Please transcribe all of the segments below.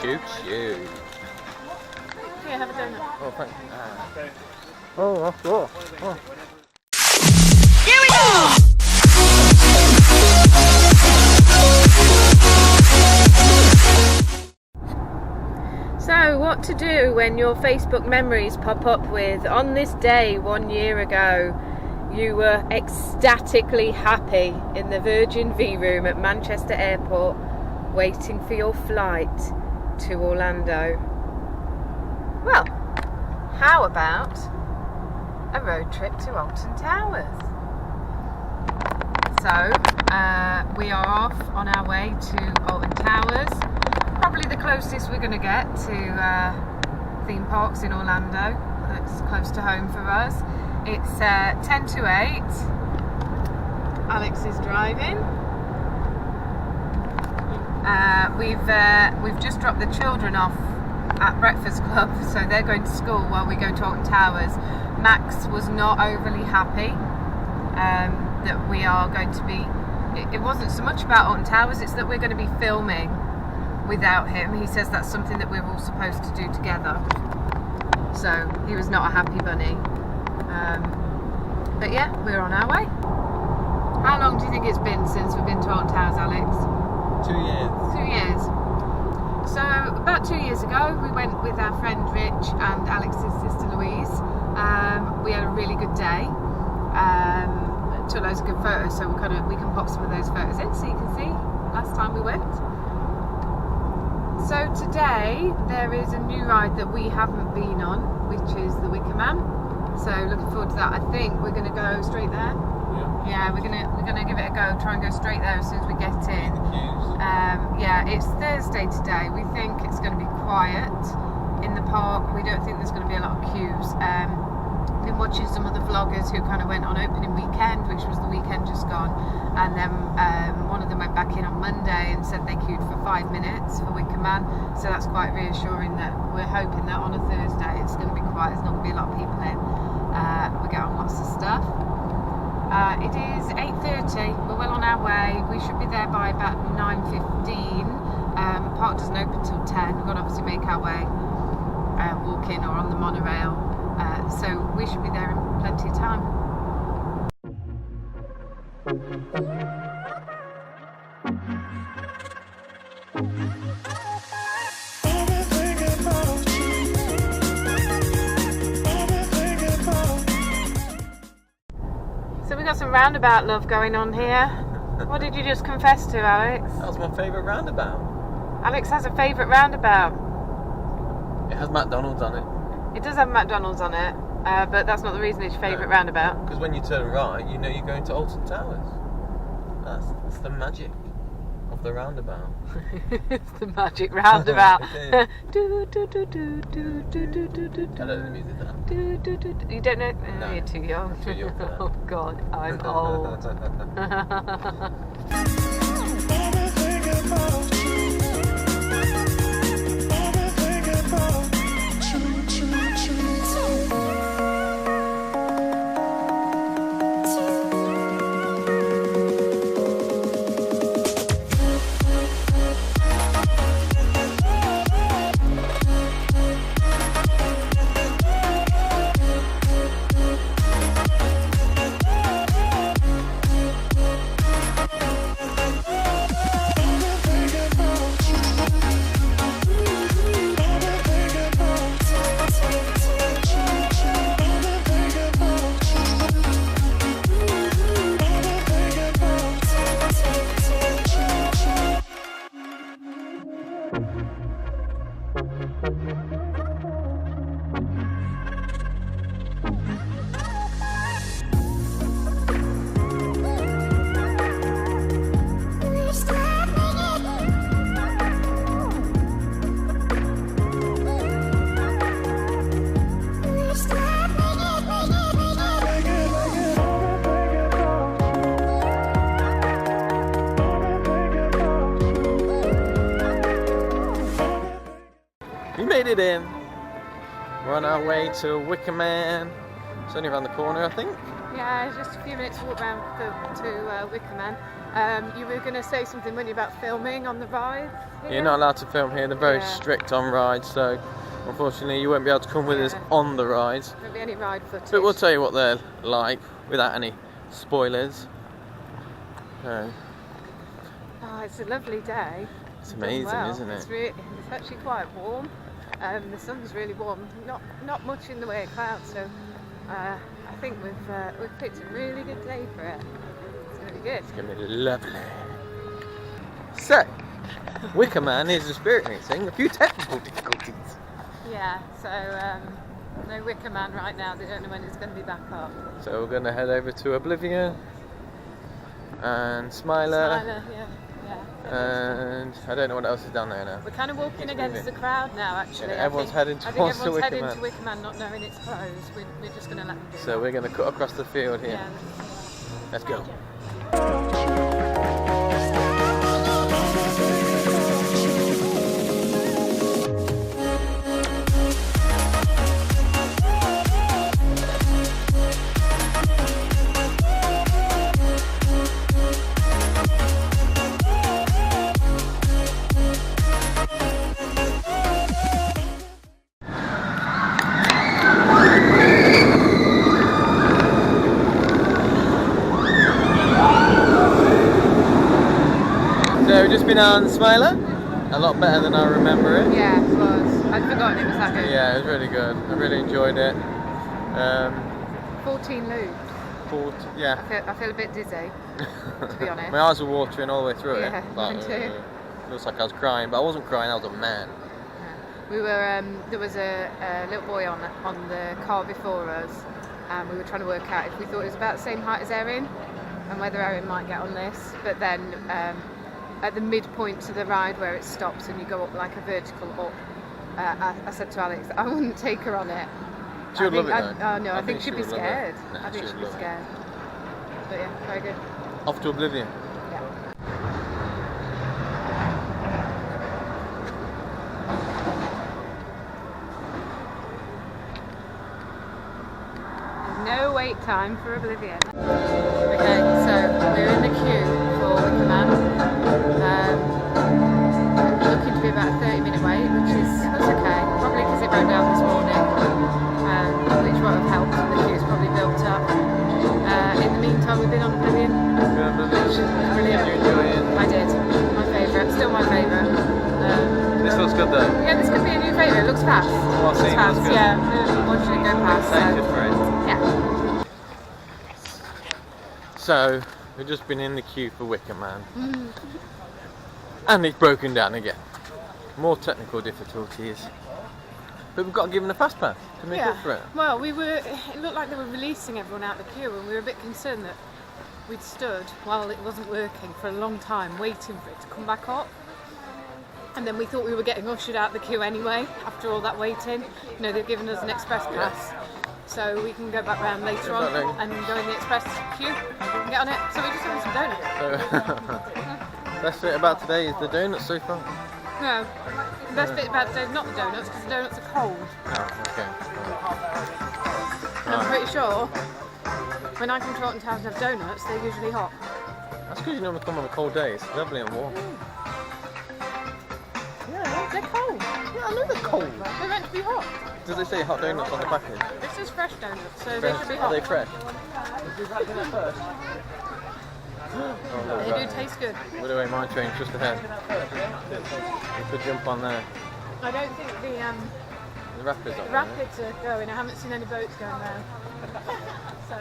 Choo choo. Here, have a donut. Oh, thanks. Oh, that's cool. Oh. Here we go! So, what to do when your Facebook memories pop up with, on this day 1 year ago, you were ecstatically happy in the Virgin V room at Manchester Airport, waiting for your flight to Orlando. Well, how about a road trip to Alton Towers? So, we are off on our way to Alton Towers. Probably the closest we're going to get to theme parks in Orlando. That's close to home for us. It's 10 to 8. Alex is driving. We've just dropped the children off at Breakfast Club, so they're going to school while we go to Alton Towers. Max was not overly happy that we are going to be. It wasn't so much about Alton Towers; it's that we're going to be filming without him. He says that's something that we're all supposed to do together. So he was not a happy bunny. But yeah, we're on our way. How long do you think it's been since we've been to Alton Towers, Alex? 2 years. 2 years. So about 2 years ago, we went with our friend Rich and Alex's sister Louise. We had a really good day. Took loads of good photos, so we can pop some of those photos in so you can see last time we went. So today there is a new ride that we haven't been on, which is the Wicker Man. So looking forward to that. I think we're going to go straight there. Yeah, we're gonna give it a go. Try and go straight there as soon as we get in. Yeah, it's Thursday today. We think it's going to be quiet in the park. We don't think there's going to be a lot of queues. Been watching some of the vloggers who kind of went on opening weekend, which was the weekend just gone, and then one of them went back in on Monday and said they queued for 5 minutes for Wicker Man. So that's quite reassuring that we're hoping that on a Thursday it's going to be quiet. There's not going to be a lot of people in. We get on lots of stuff. It is 8:30. We're well on our way. We should be there by about 9:15. Park doesn't open till 10. We've got to obviously make our way, walk in or on the monorail. So we should be there in plenty of time. So we got some roundabout love going on here. What did you just confess to, Alex? That was my favourite roundabout. Alex has a favourite roundabout. It has McDonald's on it. It does have McDonald's on it, but that's not the reason it's your favourite roundabout. Because when you turn right, you know you're going to Alton Towers. That's the magic of the roundabout. It's the magic roundabout. I don't know the music now. You don't know? No. You're too young. I'm too young for that. Oh God, I'm old. Made it in. We're on our way to Wicker Man. It's only around the corner, I think. Yeah, it's just a few minutes walk round to Wicker Man. You were going to say something, weren't you, about filming on the ride? You're not allowed to film here. They're very strict on rides, so unfortunately you won't be able to come with us on the rides. There won't be any ride footage. But we'll tell you what they're like without any spoilers. So, oh, it's a lovely day. it's amazing, isn't it? It's actually quite warm. The sun's really warm. Not much in the way of clouds, so I think we've picked a really good day for it. It's going to be good. It's going to be lovely. So, Wicker Man is experiencing a few technical difficulties. Yeah, so no Wicker Man right now. They don't know when it's going to be back up. So we're going to head over to Oblivion and Smiler. Yeah. And I don't know what else is down there now. We're kind of walking against the crowd now, actually. Yeah, everyone's heading towards the Wicker Man. heading to Wicker Man, not knowing it's closed. We're just going to let them do it. So we're going to cut across the field here. Yeah. Let's go. So we've just been on Smiler, a lot better than I remember it. Yeah, it was. I'd forgotten it was that good. Yeah, it was really good. I really enjoyed it. 14 loops. Yeah. I feel a bit dizzy, to be honest. My eyes were watering all the way through Yeah, it. mine too. Looks like I was crying, but I wasn't crying, I was a man. We were. There was a little boy on the car before us, and we were trying to work out if we thought it was about the same height as Erin, and whether Erin might get on this. But then, at the midpoint to the ride where it stops and you go up like a vertical up, I said to Alex that I wouldn't take her on it. She would love it though. Oh no, I think she'd be scared. Nah, I think she'd be scared. But yeah, very good. Off to Oblivion. Yeah. No wait time for Oblivion. Okay, so we're in the queue for Wicker Man. Looking to be about a 30-minute wait, that's okay. Probably because it broke down this morning, which won't have helped. The queue's probably built up. In the meantime, we've been on Oblivion. Which was brilliant. Did you enjoy it? I did. My favourite. Still my favourite. This looks good though. Yeah, this could be a new favourite. It looks fast. Oh, It's fast. good. Yeah, watching it go past. Excited for it. Yeah. So, we've just been in the queue for Wicker Man. And it's broken down again. More technical difficulties. But we've got to give them a fast pass to make up for it. Well, it looked like they were releasing everyone out of the queue, and we were a bit concerned that we'd stood while it wasn't working for a long time, waiting for it to come back up. And then we thought we were getting ushered out the queue anyway, after all that waiting. You know, they've given us an express pass. So we can go back round later on and go in the express queue and get on it. So we're just having some donuts. Best bit about today is the donuts so far. No, the best bit about today is not the donuts, because the donuts are cold. Oh, okay. And I'm pretty sure when I come to Alton Towers and have donuts, they're usually hot. That's because you normally come on a cold day. It's lovely and warm. Yeah, they're cold. Yeah, I know they're cold. They're meant to be hot. Does they say hot donuts on the package? This is fresh donuts, so Fresh. they should be hot. Are they fresh? They do taste good. By the way, my train's just ahead. You could jump on there. I don't think the rapids are rapids are going. I haven't seen any boats going there. So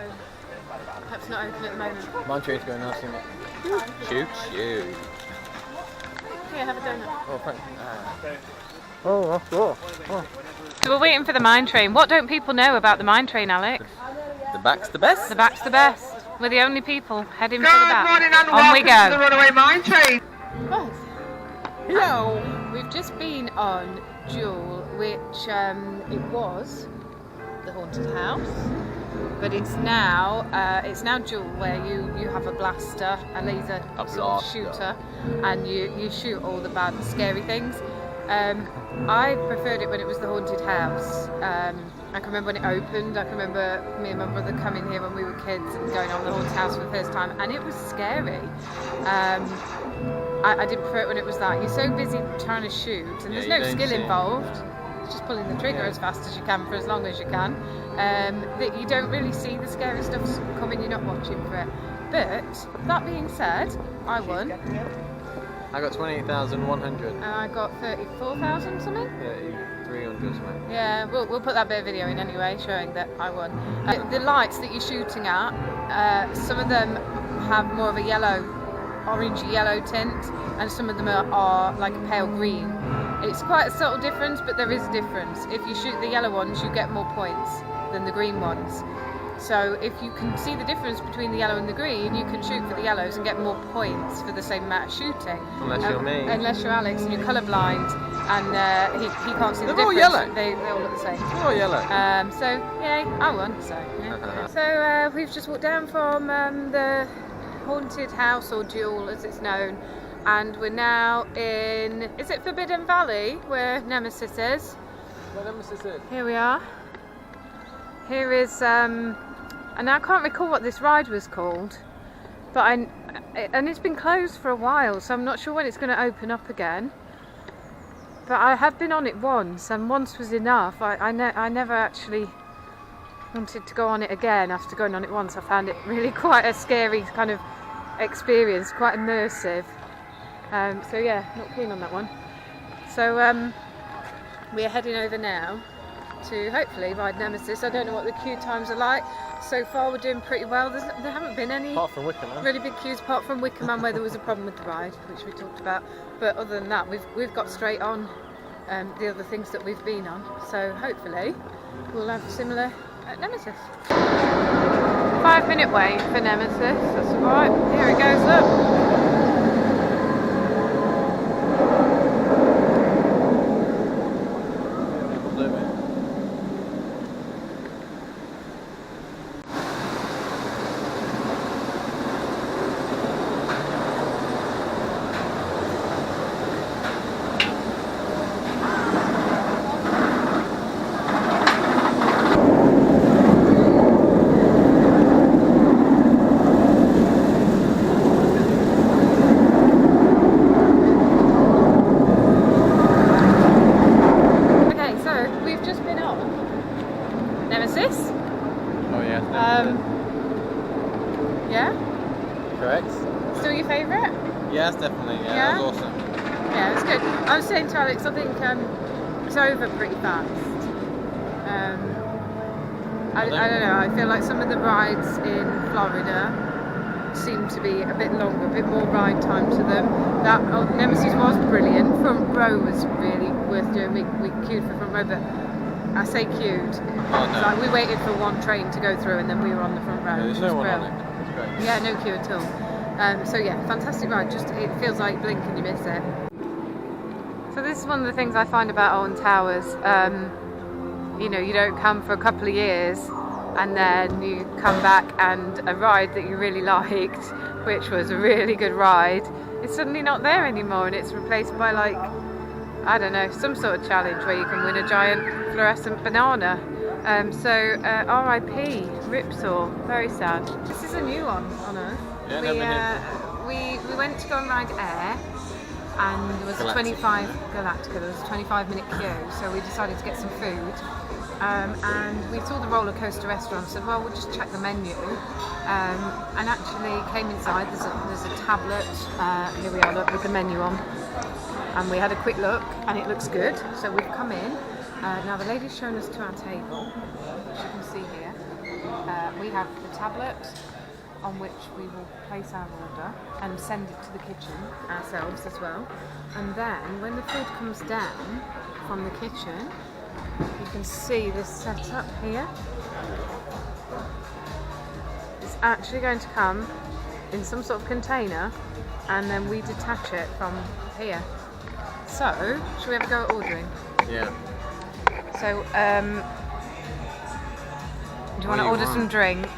perhaps not open at the moment. My train's going now, see it. Shoot. Here, have a donut. Oh, thanks. Oh, after all. Oh. So we're waiting for the mine train. What don't people know about the mine train, Alex? The back's the best. The back's the best. We're the only people heading for the Good back. morning and On we welcome to go. the Runaway Mine Train. Right. Hello. We've just been on Jewel, which it was the haunted house, but it's now Jewel, where you have a blaster, a laser A sort of blaster. shooter, and you shoot all the bad, scary things. I preferred it when it was the haunted house. I can remember when it opened. I can remember me and my brother coming here when we were kids and going on the haunted house for the first time, and it was scary. I did prefer it when it was that. You're so busy trying to shoot, and there's no skill involved. It's just pulling the trigger as fast as you can for as long as you can. That you don't really see the scary stuff coming. You're not watching for it. But that being said, I won. I got 28,100. And I got 34,000 something? 3,300 something. Yeah, we'll put that bit of video in anyway, showing that I won. The lights that you're shooting at, some of them have more of a orangey yellow tint, and some of them are like a pale green. It's quite a subtle difference, but there is a difference. If you shoot the yellow ones, you get more points than the green ones. So if you can see the difference between the yellow and the green, you can shoot for the yellows and get more points for the same amount of shooting. Unless you're me. Unless you're Alex and you're colourblind and he can't see the difference. They're all yellow. They all look the same. They're all yellow. So yay, I won. So yeah. So we've just walked down from the haunted house, or duel as it's known, and we're now in, is it Forbidden Valley where Nemesis is? Where Nemesis is? Here we are. Here is, and I can't recall what this ride was called, but and it's been closed for a while, so I'm not sure when it's going to open up again. But I have been on it once, and once was enough. I never actually wanted to go on it again after going on it once. I found it really quite a scary kind of experience, quite immersive. So yeah, not keen on that one. So we are heading over now to hopefully ride Nemesis. I don't know what the queue times are like. So far we're doing pretty well. There haven't been any apart from Wickham, really big queues, apart from Wickham Man where there was a problem with the ride, which we talked about. But other than that, we've got straight on the other things that we've been on. So hopefully we'll have similar at Nemesis. 5-minute wait for Nemesis. That's alright. Here it goes. Look. Yeah? Correct. Still your favourite? Yes, definitely. Yeah, that was awesome. Yeah, it was good. I was saying to Alex, I think it's over pretty fast. I don't know, I feel like some of the rides in Florida seem to be a bit longer, a bit more ride time to them. That Nemesis was brilliant. Front row was really worth doing. We queued for front row, but I say queued. Like we waited for one train to go through and then we were on the front row. Yeah, there's no one on it. It's great. Yeah, no queue at all. So yeah, fantastic ride. Just it feels like blink and you miss it. So this is one of the things I find about Alton Towers. You know, you don't come for a couple of years and then you come back and a ride that you really liked, which was a really good ride, is suddenly not there anymore and it's replaced by, like, I don't know, some sort of challenge where you can win a giant fluorescent banana. RIP, Ripsaw, very sad. This is a new one on us. Yeah, we went to go and ride Air, and there was Galactica, there was a 25-minute queue, so we decided to get some food. And we saw the roller coaster restaurant and said, well, we'll just check the menu. And actually came inside, there's a tablet, here we are, look, with the menu on. And we had a quick look and it looks good, so we've come in. Now the lady's shown us to our table, which you can see here. We have the tablet on which we will place our order and send it to the kitchen ourselves as well. And then when the food comes down from the kitchen, you can see this setup here. It's actually going to come in some sort of container and then we detach it from here. So, should we have a go at ordering? Yeah. So, do you want to order some drinks?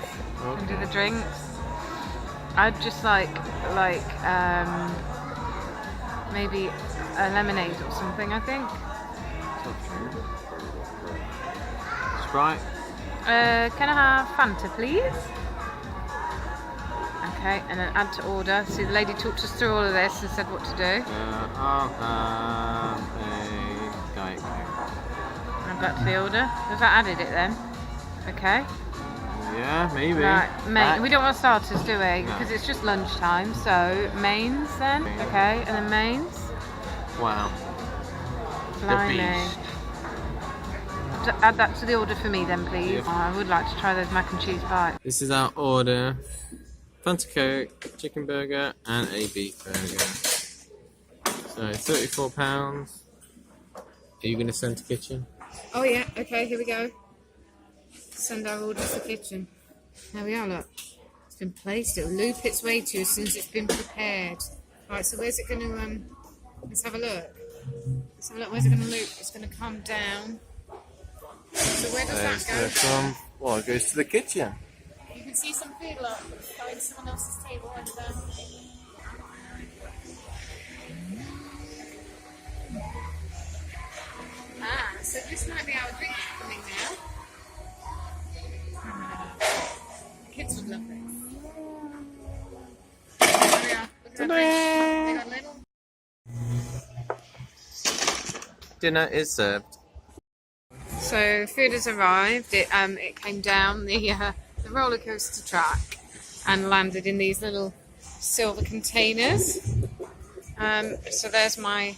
Okay. And do the drinks? I'd just like maybe a lemonade or something, I think. Sprite. Can I have Fanta, please? Okay, and then add to order. See, the lady talked us through all of this and said what to do. I'll have a Diet Coke. I've got to the order. Have I added it then? Okay. Yeah, maybe. Right, we don't want starters, do we? No. Because it's just lunchtime. So mains then. Okay, and then mains. Wow. Blimey. The beast. Add that to the order for me then, please. Yep. Oh, I would like to try those mac and cheese bites. This is our order. Fanta Coke, chicken burger, and a beef burger. So £34. Are you going to send to kitchen? Oh yeah, okay, here we go. Send our order to the kitchen. There we are, look. It's been placed. It'll loop its way to you as soon as it's been prepared. Right, so where's it going to, let's have a look. Let's have a look, where's it going to loop? It's going to come down. So where does that go? Well, it goes to the kitchen. You can see some food, look. Find someone else's table and so this might be our drink coming now. Kids would love this. There we are. Look at that drink. They got a little. Dinner is served. So food has arrived. It came down the roller coaster track and landed in these little silver containers. So there's my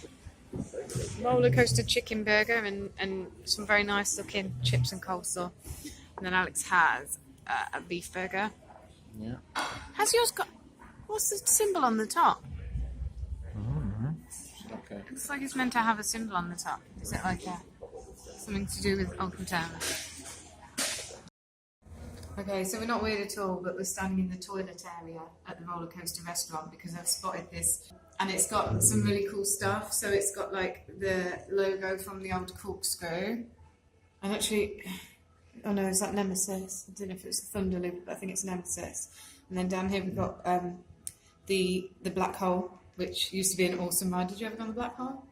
roller coaster chicken burger and some very nice looking chips and coleslaw. And then Alex has a beef burger. Yeah. Has yours got? What's the symbol on the top? Okay. Looks like it's meant to have a symbol on the top. Is it like something to do with Alton Towers? Okay, so we're not weird at all, but we're standing in the toilet area at the roller coaster restaurant because I've spotted this, and it's got some really cool stuff. So it's got like the logo from the old corkscrew, and actually, oh no, is that Nemesis? I don't know if it's the Thunder Loop, but I think it's Nemesis. And then down here we've got the black hole, which used to be an awesome ride. Did you ever go on the black hole?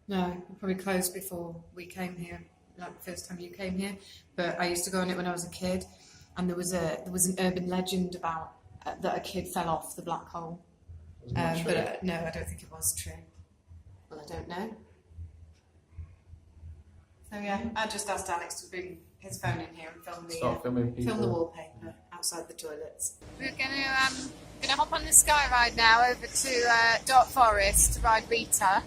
No, it probably closed before we came here, like the first time you came here. But I used to go on it when I was a kid, and there was an urban legend about that a kid fell off the black hole. But no, I don't think it was true. Well, I don't know. So yeah, I just asked Alex to bring his phone in here and film the wallpaper outside the toilets. We're gonna hop on the sky ride now over to Dark Forest to ride Rita.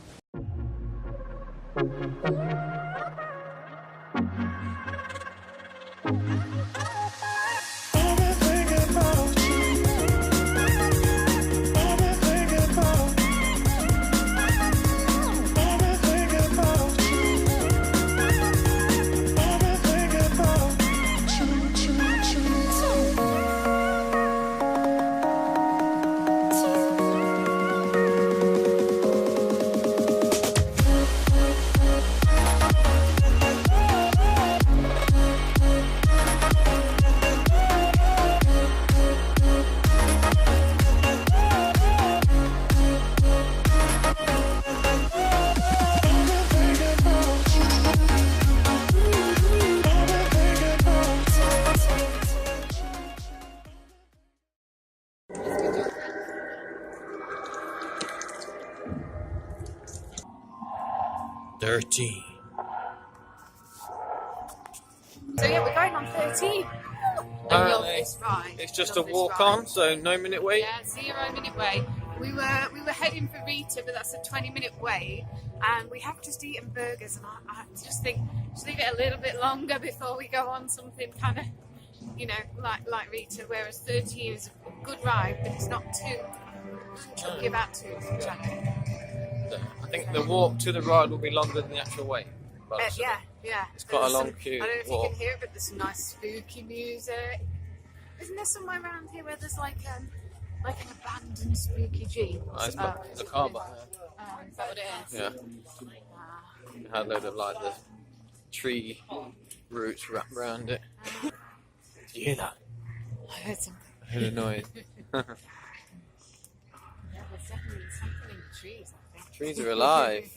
So yeah, we're going on 13. Apparently, Right. it's just a walk on, so no minute wait. Yeah, 0-minute wait. We were heading for Rita, but that's a 20-minute wait, and we have just eaten burgers, and I just think just leave it a little bit longer before we go on something kind of, like Rita. Whereas 13 is a good ride, but it's not too chunky about too much. I think the walk to the ride will be longer than the actual wait. Yeah. It's quite a long queue. I don't know if walk. you can hear it, but there's some nice spooky music. Isn't there somewhere around here where there's like an abandoned spooky jeep? There's a car behind. Is that what it is? Yeah. It had a load of like the tree roots wrapped around it. Did you hear that? I heard something. I heard a noise. Yeah, there's definitely something in the trees, I think. Trees are alive.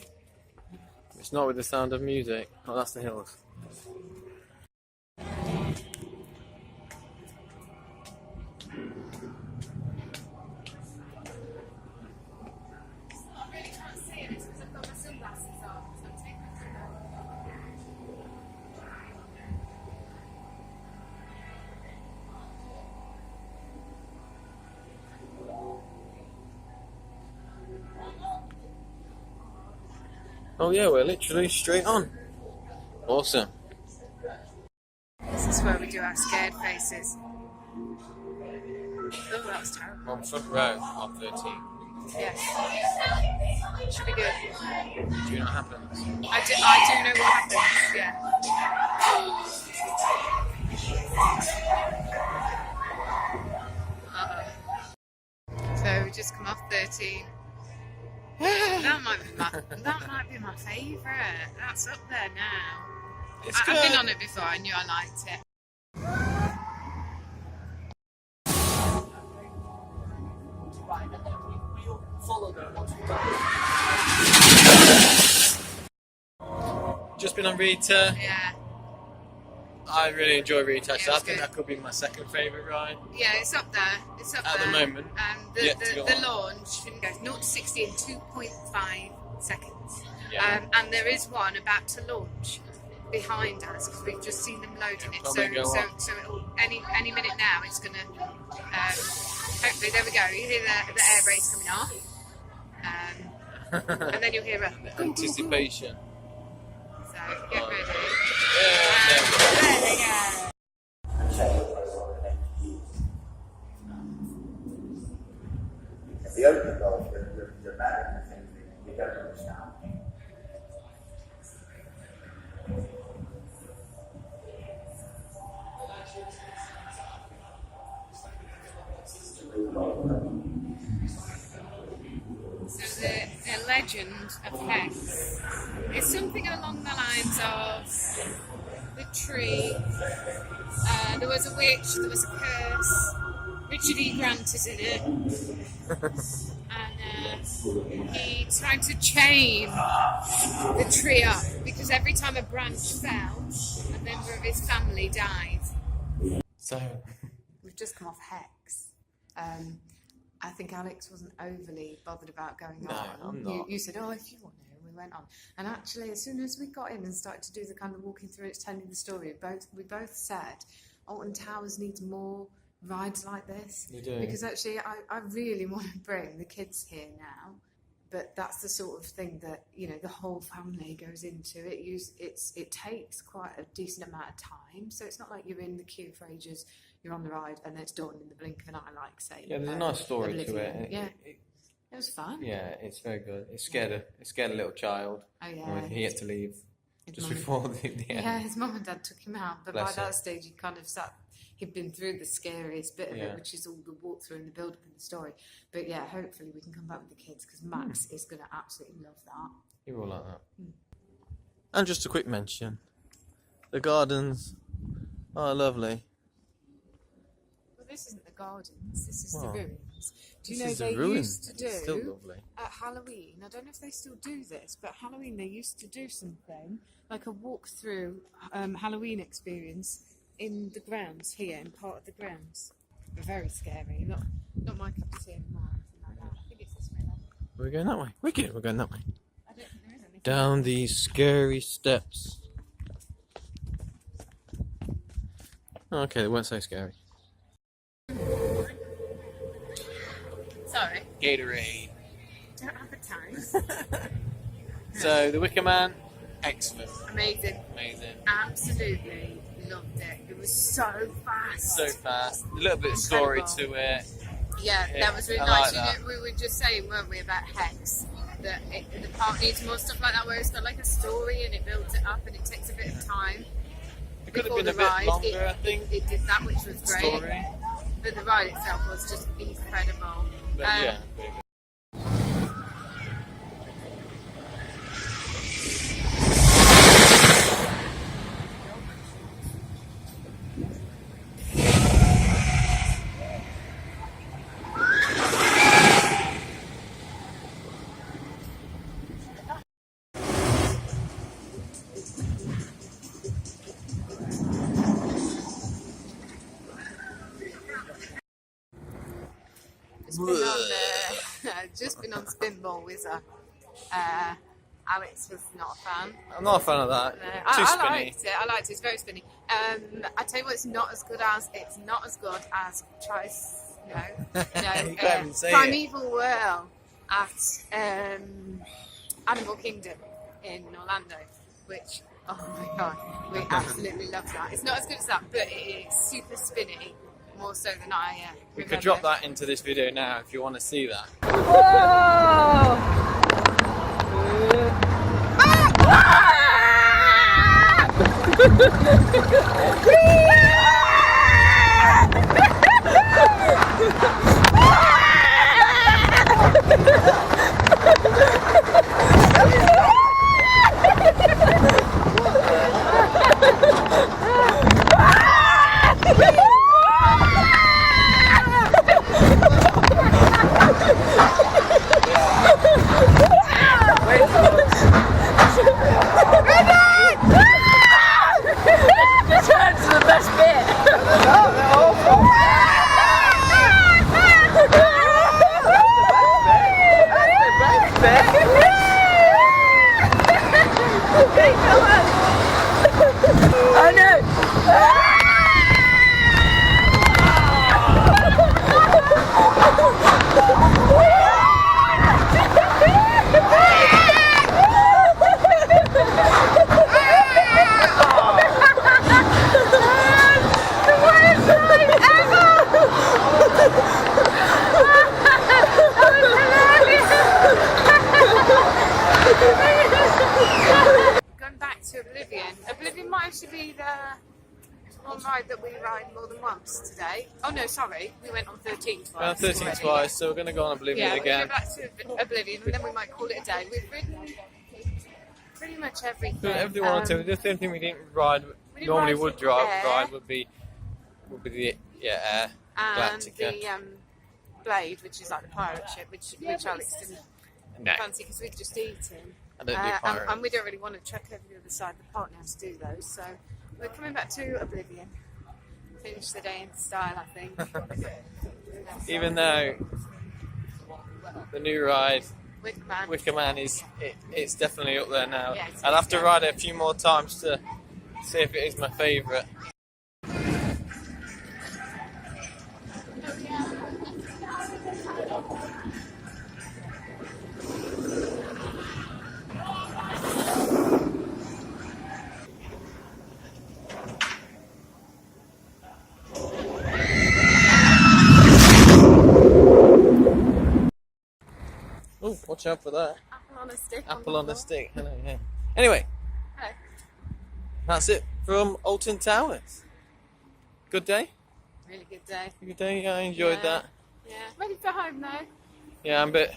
It's not with the sound of music. Oh, that's the hills. Oh yeah, we're literally straight on. Awesome. This is where we do our scared faces. Oh, that was terrible. On front row of 13. Yes. Should be good. Do you know what happens? I do know what happens, yeah. Uh-oh. So we just come off 13. That might be my favourite. That's up there now. I've been on it before, I knew I liked it. Just been on Rita. Yeah. I really enjoy Rita. Yeah, So I think good. that could be my second favourite ride. Yeah, it's up there. It's up At there. the moment, The launch goes 0 to 60 in 2.5 seconds. Yeah. And there is one about to launch behind us because we've just seen them loading it. So it'll, any minute now it's gonna. Hopefully, there we go. You hear the air brakes coming off, and then you'll hear a Anticipation. So get ready. Yeah, there we go. There we go. The open golf, the better the things that you don't understand. So the legend of Hex is something along the lines of the tree. There was a witch, there was a curse. Richard E. Grant is in it. And he tried to chain the tree up because every time a branch fell, a member of his family died. So We've just come off Hex. I think Alex wasn't overly bothered about going No, on. I'm not. You said, oh, if you want to, and we went on. And actually, as soon as we got in and started to do the kind of walking through it, telling the story, we both said, Alton Towers needs more rides like this. You do. Because actually, I really want to bring the kids here now. But that's the sort of thing that, you know, the whole family goes into. It takes quite a decent amount of time. So it's not like you're in the queue for ages, you're on the ride, and then it's done in the blink of an eye, like, say. yeah, there's a nice story to Oblivion. it. Yeah. It was fun. Yeah, it's very good. It scared a little child. Oh, yeah. When he had to leave His just mum- before the end. Yeah, his mum and dad took him out, but Bless by him. that stage he kind of he'd been through the scariest bit of Yeah. it, which is all the walkthrough and the build-up in the story. But yeah, hopefully we can come back with the kids because Max is going to absolutely love that. You will like that. And just a quick mention: the gardens are lovely. Well, this isn't the gardens, this is Well, the ruins. Do you This know is the they ruins. used to do It's still lovely. at Halloween? I don't know if they still do this, but Halloween they used to do something like a walk-through Halloween experience in the grounds here, in part of the grounds. Very scary, not my cup of tea anymore. Like that. I think it's this way then. We're going that way. Wicked. We're going that way. I don't think there is anything. Down these scary steps. Okay, they weren't so scary. Sorry, Gatorade. don't advertise. So the Wicker Man, excellent, Amazing, amazing, absolutely loved it. It was so fast. so fast. A little bit of story to it. Yeah, Yeah, that was really I nice. like You that. know, we were just saying, weren't we, about Hex? That the park needs more stuff like that, where it's got like a story and it builds it up and it takes a bit of time. It could have Before been a the bit ride, longer, I think. It did that, which was great. Story, But the ride itself was just incredible. but yeah. just been on Spinball Whizzer. Alex was not a fan. I'm not a fan of that. No, Too I spinny. liked it. It's very spinny. I tell you what, it's not as good as You can't even say Primeval Whirl at Animal Kingdom in Orlando, which, oh my god, we absolutely love that. It's not as good as that, but it is super spinny, more so than I We remember. could drop that into this video now if you want to see that. Whoa! Going back to Oblivion. Oblivion might actually be the one ride that we ride more than once today. Oh no, sorry, we went on 13 twice. We're on 13 already. twice, so we're going to go on Oblivion Yeah, again. we're going back to Oblivion and then we might call it a day. We've ridden pretty much everything. So everything we wanted to. The only thing we didn't ride, we didn't normally ride would the Air. ride would be the Air And Galactica. the Blade, which is like the pirate ship, which Alex didn't No, fancy because we'd just eaten. I don't do pirate. And we don't really want to trek over the other side of the park now to do those. So we're coming back to Oblivion. Finish the day in style, I think. Even though the new ride, Wickman. Wicker Man, it's definitely up there now. Yeah, it's I'll have to up ride it a few more times to see if it is my favourite. Oh, watch out for that. Apple on a stick. Apple on a stick. Hello, yeah. Anyway, Hello. that's it from Alton Towers. Good day? Really good day. Good day, yeah, I enjoyed Yeah. that. Yeah. Ready for home though. Yeah, I'm a bit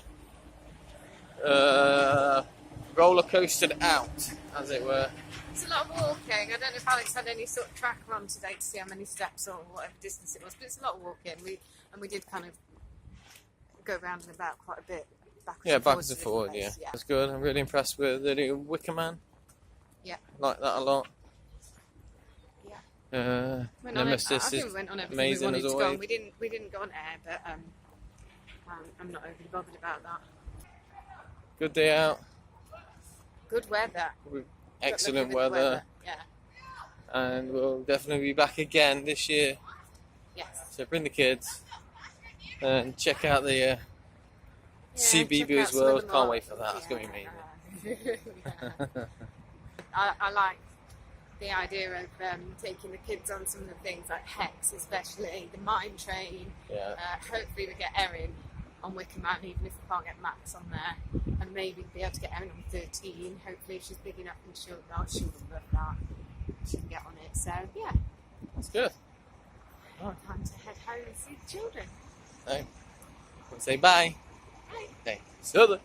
roller coastered out, as it were. It's a lot of walking. I don't know if Alex had any sort of tracker on today to see how many steps or whatever distance it was, but it's a lot of walking. We did kind of go round and about quite a bit. Backwards and forward, yeah. It's good. I'm really impressed with the new Wicker Man. Yeah. Like that a lot. Yeah. Nemesis I think is we went on everything amazing we wanted as to go always. on. We didn't go on air, but I'm not overly bothered about that. Good day out. Good weather. With Good excellent looking at the weather. Yeah. And we'll definitely be back again this year. Yes. So bring the kids and check out the Yeah, CB check Boo's out some of World. them Can't all. wait for that. It's going to be amazing. Yeah. I like the idea of taking the kids on some of the things like Hex, especially the Mine Train. Yeah. Hopefully we get Erin on Wicker Man, even if we can't get Max on there, and maybe be able to get Erin on 13. Hopefully if she's big enough and she'll love that. She can get on it. So yeah, That's good. time to head home and see the children. So, we'll say bye. Bye. Okay. So